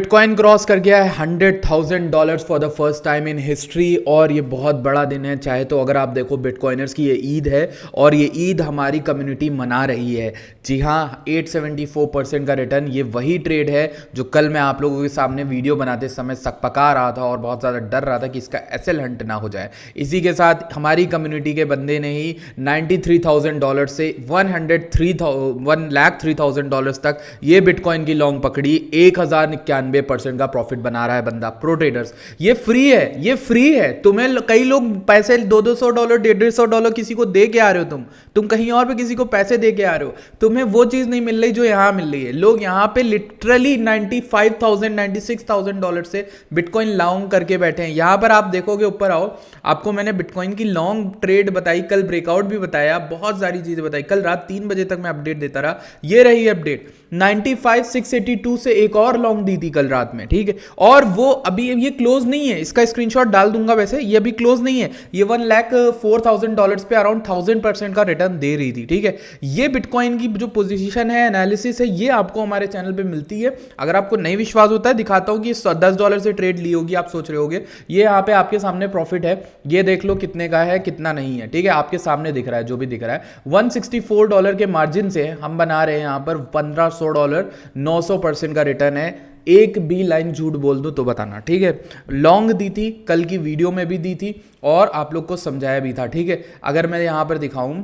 Bitcoin cross कर गया है $100,000 for the first time in history. और ये बहुत बड़ा दिन है। चाहे तो अगर आप देखो बिटकॉइनर्स की ये ईद है और ये ईद हमारी कम्युनिटी मना रही है। जी हाँ, 874% का रिटर्न। ये वही ट्रेड है जो कल मैं आप लोगों के सामने वीडियो बनाते समय सकपका रहा था और बहुत ज़्यादा डर रहा था कि इसका एसएल हंट ना हो जाए। इसी के साथ हमारी कम्युनिटी के बंदे ने ही $93,000 से $1,03,000 तक ये बिटकॉइन की लॉन्ग पकड़ी। 1091% का प्रॉफिट बना रहा है बंदा। प्रो ट्रेडर्स, ये फ्री है, ये फ्री है। तुम्हें कई लोग पैसे $200 $150 किसी को दे के आ रहे हो। तुम कहीं और पे किसी को पैसे दे के आ रहे हो। तुम्हें वो चीज नहीं मिल रही जो यहां मिल रही है। लोग यहां पे लिटरली $95,000 $96,000 से बिटकॉइन लॉन्ग करके बैठे हैं। यहां पर आप देखोगे, ऊपर आओ, आपको मैंने बिटकॉइन की लॉन्ग ट्रेड बताई, कल ब्रेकआउट भी बताया, बहुत सारी चीजें बताई। कल रात 3 बजे तक मैं अपडेट देता रहा। ये रही अपडेट। 95,682 से एक और लॉन्ग दी थी कल रात में, ठीक है। और वो अभी ये क्लोज नहीं है, इसका स्क्रीनशॉट डाल दूंगा। वैसे ये अभी क्लोज नहीं है। ये $1,04,000 पे अराउंड 1000% का रिटर्न दे रही थी, ठीक है। ये बिटकॉइन की जो पोजीशन है, एनालिसिस है, ये आपको हमारे चैनल पे मिलती है। अगर आपको नहीं विश्वास होता है, दिखाता हूं कि $10 से ट्रेड ली होगी। आप सोच रहे होगे ये यहाँ पे आपके सामने प्रॉफिट है, ये देख लो कितने का है कितना नहीं है, ठीक है। आपके सामने दिख रहा है, जो भी दिख रहा है। $164 के मार्जिन से हम बना रहे हैं यहाँ पर $1,500। 900% का रिटर्न है। एक भी लाइन झूठ बोल दूं तो बताना, ठीक है। लॉन्ग दी थी, कल की वीडियो में भी दी थी और आप लोग को समझाया भी था, ठीक है। अगर मैं यहां पर दिखाऊं,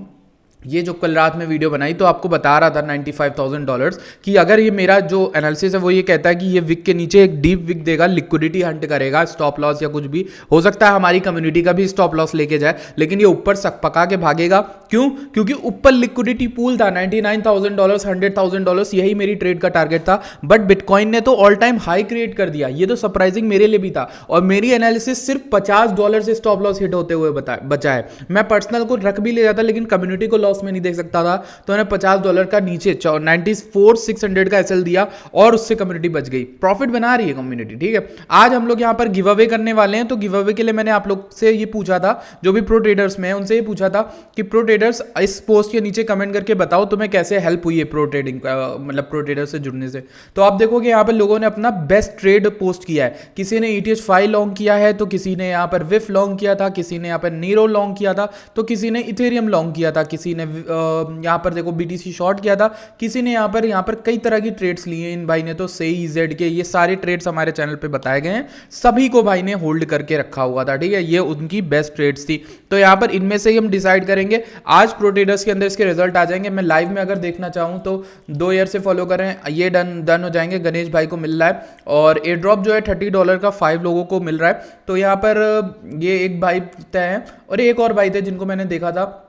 ये जो कल रात में वीडियो बनाई तो आपको बता रहा था $95,000 कि अगर ये मेरा जो एनालिसिस है वो ये कहता है कि ये विक के नीचे एक डीप विक देगा, लिक्विडिटी हंट करेगा, स्टॉप लॉस या कुछ भी हो सकता है, हमारी कम्युनिटी का भी स्टॉप लॉस लेके जाए, लेकिन ये ऊपर सकपका के भागेगा। क्यों? क्योंकि ऊपर लिक्विडिटी पूल था $99,000 $100,000, यही मेरी ट्रेड का टारगेट था। बट बिटकॉइन ने तो ऑल टाइम हाई क्रिएट कर दिया। ये तो सरप्राइजिंग मेरे लिए भी था। और मेरी एनालिसिस सिर्फ $50 से स्टॉप लॉस हिट होते हुए बचा है। मैं पर्सनल को रख भी ले जाता, लेकिन कम्युनिटी को लॉस में नहीं देख सकता था, तो मैंने $50 का नीचे 94,600 का एसएल दिया और उससे कम्युनिटी बच गई। प्रॉफिट बना रही है कम्युनिटी, ठीक है। आज हम लोग यहां पर गिव अवे करने वाले हैं। तो गिव अवे के लिए मैंने आप लोग से ये पूछा था, जो भी प्रो ट्रेडर्स में है उनसे ये पूछा था कि प्रो ट्रेडर्स इस पोस्ट के नीचे कमेंट करके बताओ तुम्हें कैसे हेल्प हुई है प्रो ट्रेडिंग, मतलब प्रो ट्रेडर से जुड़ने से। तो आप देखोगे यहां पर लोगों ने अपना बेस्ट ट्रेड पोस्ट किया है। किसी ने ETH5 लॉन्ग किया है, तो किसी ने यहां पर विफ लॉन्ग किया था, किसी ने यहां पर नीरो लॉन्ग किया था, तो किसी ने इथेरियम लॉन्ग किया था, किसी ने यहाँ पर देखो BTC शॉर्ट किया था, किसी ने यहाँ पर कई तरह की ट्रेड्स लिए। इन भाई ने तो SEI के ये सारे ट्रेड्स हमारे चैनल पे बताए गए हैं। सभी को भाई ने होल्ड करके रखा हुआ था, ठीक है। ये उनकी बेस्ट ट्रेड्स थी। तो यहाँ पर इनमें से ही हम डिसाइड करेंगे। आज प्रो ट्रेडर्स के अंदर इसके रिजल्ट आ जाएंगे। मैं लाइव में अगर देखना चाहूँ तो 2 ईयर से फॉलो करें, ये डन हो जाएंगे। गणेश भाई को मिल रहा है और एयर ड्रॉप जो है $30 का 5 लोगों को मिल रहा है। तो यहाँ पर ये एक भाई तय है और एक और भाई थे जिनको मैंने देखा था,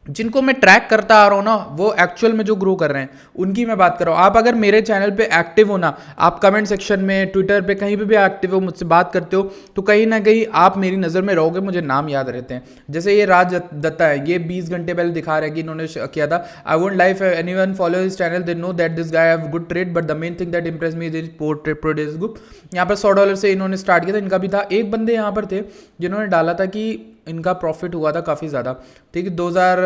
जिनको मैं ट्रैक करता आ रहा हूँ ना, वो एक्चुअल में जो ग्रो कर रहे हैं उनकी मैं बात कर रहा हूँ। आप अगर मेरे चैनल पे एक्टिव हो ना, आप कमेंट सेक्शन में, ट्विटर पे, कहीं पे भी एक्टिव हो, मुझसे बात करते हो, तो कहीं ना कहीं आप मेरी नज़र में रहोगे, मुझे नाम याद रहते हैं। जैसे ये राज दत्ता है, ये 20 घंटे पहले दिखा रहे हैं कि इन्होंने किया था। I won't life anyone follow his channel, they know that this guy have good trade, but the main thing that impress me is प्रोडेस ग्रुप। यहाँ पर $100 से इन्होंने स्टार्ट किया था, इनका भी था। एक बंदे यहाँ पर थे जिन्होंने डाला था कि इनका प्रॉफिट हुआ था काफ़ी ज़्यादा, ठीक है। 2000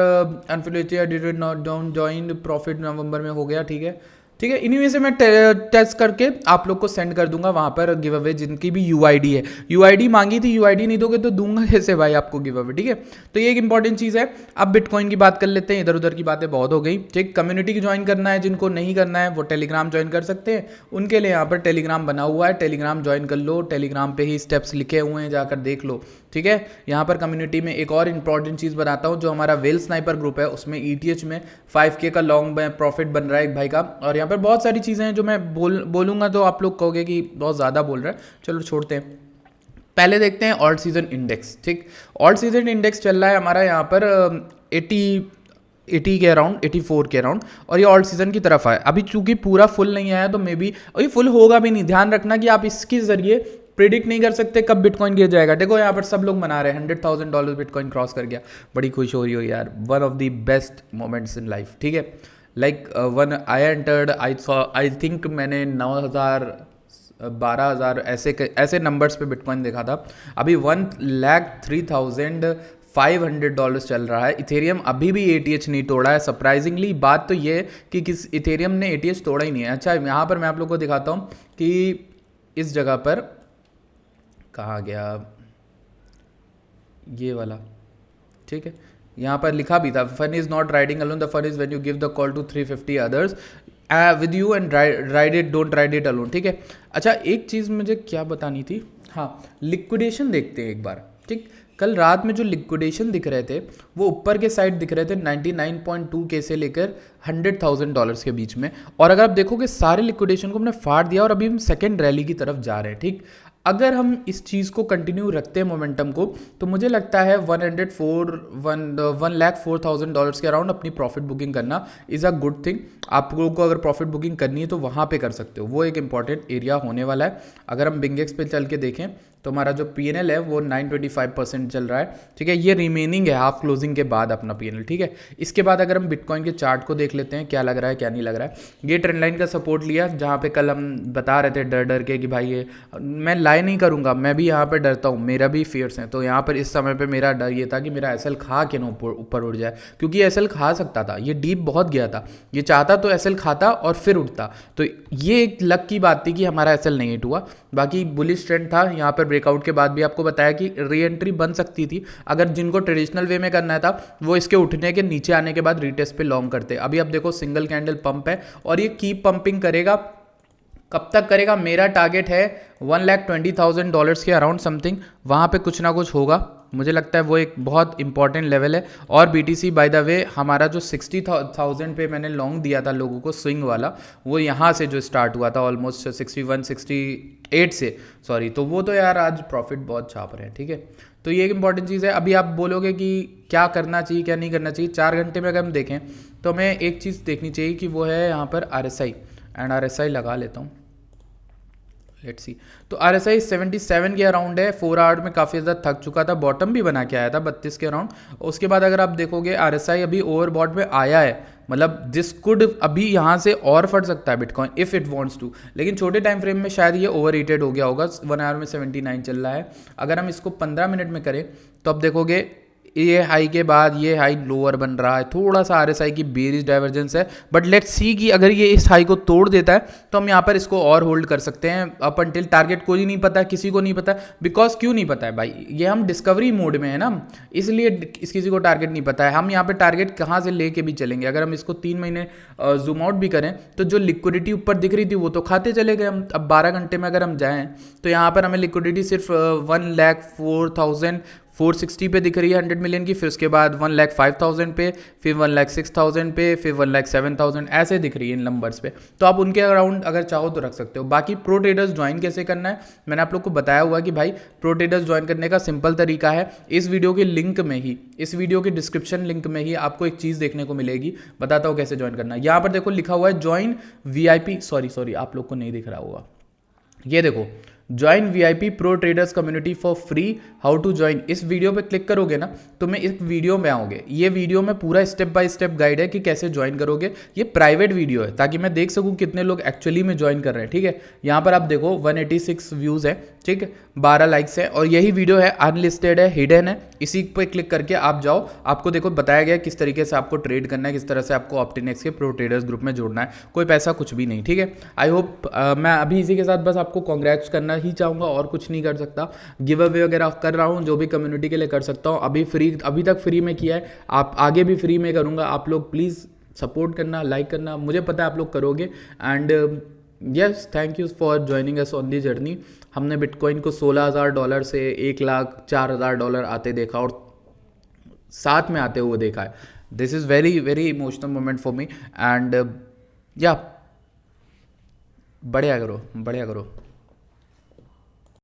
unaffiliated did not down join, profit November में हो गया, ठीक है, ठीक है। इन्हीं में से मैं टेस्ट करके आप लोग को सेंड कर दूंगा वहाँ पर गिव अवे, जिनकी भी UID है। UID मांगी थी, UID नहीं दोगे तो दूंगा कैसे भाई आपको गिव अवे, ठीक है। तो ये एक इंपॉर्टेंट चीज़ है। अब बिटकॉइन की बात कर लेते हैं, इधर उधर की बातें बहुत हो गई, ठीक। कम्युनिटी की ज्वाइन करना है, जिनको नहीं करना है वो टेलीग्राम ज्वाइन कर सकते हैं। उनके लिए यहाँ पर टेलीग्राम बना हुआ है, टेलीग्राम ज्वाइन कर लो। टेलीग्राम पे ही स्टेप्स लिखे हुए हैं, जाकर देख लो, ठीक है। यहाँ पर कम्युनिटी में एक और इंपॉर्टेंट चीज़ बताता हूँ, जो हमारा वेल स्नाइपर ग्रुप है उसमें ETH में 5K का लॉन्ग प्रॉफिट बन रहा है एक भाई का। और यहाँ पर बहुत सारी चीज़ें हैं जो मैं बोलूँगा तो आप लोग कहोगे कि बहुत ज़्यादा बोल रहा है, चलो छोड़ते हैं। पहले देखते हैं ऑल्ट सीजन इंडेक्स, ठीक। ऑल्ट सीजन इंडेक्स चल रहा है हमारा यहाँ पर 80 के अराउंड, 84 के अराउंड, और ये ऑल्ट सीजन की तरफ आए। अभी चूंकि पूरा फुल नहीं आया तो मे बी अभी फुल होगा भी नहीं। ध्यान रखना कि आप इसके जरिए प्रिडिक्ट नहीं कर सकते कब बिटकॉइन गिर जाएगा। देखो यहाँ पर सब लोग मना रहे हैं, $100,000 बिटकॉइन क्रॉस कर गया, बड़ी खुश हो रही हो यार। One of the best moments in life, ठीक है। Like one I entered, I think मैंने 9,000 12,000 ऐसे नंबर्स पे बिटकॉइन देखा था। अभी $1,03,500 चल रहा है। इथेरियम अभी भी ATH नहीं तोड़ा है। सरप्राइजिंगली बात तो ये कि किस इथेरियम ने ATH तोड़ा ही नहीं है। अच्छा, यहाँ पर मैं आप लोग को दिखाता हूँ कि इस जगह पर, कहाँ गया ये वाला, ठीक है, यहाँ पर लिखा भी था fun is not riding alone, the fun is when you give the call to 350 others with you and ride it, don't ride it alone, ठीक है। अच्छा एक चीज़ मुझे क्या बतानी थी, हाँ लिक्विडेशन देखते हैं एक बार, ठीक। कल रात में जो लिक्विडेशन दिख रहे थे वो ऊपर के साइड दिख रहे थे 99.2K से लेकर $100,000 के बीच में, और अगर आप देखोगे सारे लिक्विडेशन को हमने फाड़ दिया और अभी हम सेकेंड रैली की तरफ जा रहे हैं, ठीक। अगर हम इस चीज़ को कंटिन्यू रखते हैं मोमेंटम को, तो मुझे लगता है $1,04,000 के अराउंड अपनी प्रॉफिट बुकिंग करना इज़ अ गुड थिंग। आप लोगों को अगर प्रॉफिट बुकिंग करनी है तो वहाँ पे कर सकते हो, वो एक इंपॉर्टेंट एरिया होने वाला है। अगर हम बिंगेक्स पे चल के देखें तो हमारा जो PNL है वो 925% चल रहा है, ठीक है। ये रिमेनिंग है हाफ क्लोजिंग के बाद अपना PNL, ठीक है। इसके बाद अगर हम बिटकॉइन के चार्ट को देख लेते हैं क्या लग रहा है क्या नहीं लग रहा है। ये ट्रेंड लाइन का सपोर्ट लिया, जहाँ पे कल हम बता रहे थे डर डर के कि भाई ये मैं लाई नहीं करूँगा, मैं भी यहाँ पर डरता हूँ, मेरा भी फियर्स हैं। तो यहाँ पर इस समय पर मेरा डर ये था कि मेरा SL खा के ना ऊपर उड़ जाए, क्योंकि SL खा सकता था, ये डीप बहुत गया था, ये चाहता तो SL खाता और फिर उठता। तो ये एक लक की बात थी कि हमारा SL नहीं हिट हुआ, बाकी बुलिश ट्रेंड था। यहाँ पर ब्रेकआउट के बाद भी आपको बताया कि री एंट्री बन सकती थी, अगर जिनको ट्रेडिशनल वे में करना था वो इसके उठने के नीचे आने के बाद रीटेस्ट पे लॉन्ग करते। अभी आप देखो सिंगल कैंडल पंप है और ये कीप पंपिंग करेगा, कब तक करेगा? मेरा टारगेट है $1,20,000 के अराउंड समथिंग, वहाँ पे कुछ ना कुछ होगा, मुझे लगता है वो एक बहुत इंपॉर्टेंट लेवल है। और BTC बाय द वे हमारा जो 60,000 पे मैंने लॉन्ग दिया था लोगों को स्विंग वाला, वो यहाँ से जो स्टार्ट हुआ था ऑलमोस्ट 61 68 से, सॉरी, तो वो तो यार आज प्रॉफिट बहुत छाप रहे हैं, ठीक है। तो ये एक इंपॉर्टेंट चीज़ है। अभी आप बोलोगे कि क्या करना चाहिए क्या नहीं करना चाहिए, 4 घंटे में अगर हम देखें तो हमें एक चीज़ देखनी चाहिए कि वो है यहाँ पर RSI, एंड RSI लगा लेता हूँ, लेट्स सी। तो RSI 77 के अराउंड है, 4 आवर में काफ़ी ज़्यादा थक चुका था, बॉटम भी बना के आया था 32 के अराउंड। उसके बाद अगर आप देखोगे RSI अभी ओवरबॉट में आया है, मतलब दिस कुड अभी यहाँ से और फट सकता है bitcoin if it wants to, लेकिन छोटे टाइम फ्रेम में शायद ये ओवर हीटेड हो गया होगा। 1 आवर में 79 चल रहा है। अगर हम इसको 15 मिनट में करें तो अब देखोगे ये हाई के बाद ये हाई लोअर बन रहा है, थोड़ा सा RSI की बेरिश डाइवर्जेंस है, बट लेट्स सी कि अगर ये इस हाई को तोड़ देता है तो हम यहाँ पर इसको और होल्ड कर सकते हैं अप अंटिल टारगेट। कोई नहीं पता, किसी को नहीं पता, बिकॉज क्यों नहीं पता है भाई, ये हम डिस्कवरी मोड में है ना, इसलिए किसी को टारगेट नहीं पता है। हम यहाँ पर टारगेट कहाँ से लेके भी चलेंगे। अगर हम इसको 3 महीने जूम आउट भी करें तो जो लिक्विडिटी ऊपर दिख रही थी वो तो खाते चले गए हम। अब 12 घंटे में अगर हम जाएँ तो यहाँ पर हमें लिक्विडिटी सिर्फ 1,04,460 पे दिख रही है 100 मिलियन की, फिर उसके बाद 1,05,000 पे, फिर 1,06,000 पे, फिर 1,07,000 ऐसे दिख रही है इन नंबर्स पे। तो आप उनके अराउंड अगर चाहो तो रख सकते हो। बाकी प्रो ट्रेडर्स ज्वाइन कैसे करना है मैंने आप लोग को बताया हुआ कि भाई प्रो ट्रेडर्स ज्वाइन करने का सिंपल तरीका है, इस वीडियो के लिंक में ही, इस वीडियो के डिस्क्रिप्शन लिंक में ही आपको एक चीज़ देखने को मिलेगी, बताता हूँ कैसे ज्वाइन करना है। यहाँ पर देखो लिखा हुआ है ज्वाइन VIP, सॉरी आप लोग को नहीं दिख रहा होगा, ये देखो join VIP pro traders community for free, how to join. इस वीडियो पे क्लिक करोगे ना तो मैं इस वीडियो में आओगे, ये वीडियो में पूरा स्टेप बाय स्टेप गाइड है कि कैसे ज्वाइन करोगे। ये प्राइवेट वीडियो है ताकि मैं देख सकूं कितने लोग एक्चुअली में ज्वाइन कर रहे हैं, ठीक है। यहाँ पर आप देखो 186 व्यूज़ है, ठीक है, 12 लाइक्स है, और यही वीडियो है अनलिस्टेड है, हिडन है। इसी पे क्लिक करके आप जाओ, आपको देखो बताया गया किस तरीके से आपको ट्रेड करना है, किस तरह से आपको ऑप्टिनेक्स के प्रो ट्रेडर्स ग्रुप में जोड़ना है, कोई पैसा कुछ भी नहीं, ठीक है। आई होप मैं अभी इसी के साथ बस आपको कॉन्ग्रेट्स करना ही चाहूँगा और कुछ नहीं कर सकता। गिव अवे वगैरह कर रहा हूँ जो भी कम्युनिटी के लिए कर सकता हूँ, अभी तक फ्री में किया है, आप आगे भी फ्री में करूँगा। आप लोग प्लीज़ सपोर्ट करना, लाइक करना, मुझे पता है आप लोग करोगे। And yes, thank you for joining us on the journey. हमने बिटकॉइन को $16,000 से $1,04,000 आते देखा और साथ में आते हुए देखा है। This is very very emotional moment for me, and या बढ़िया करो।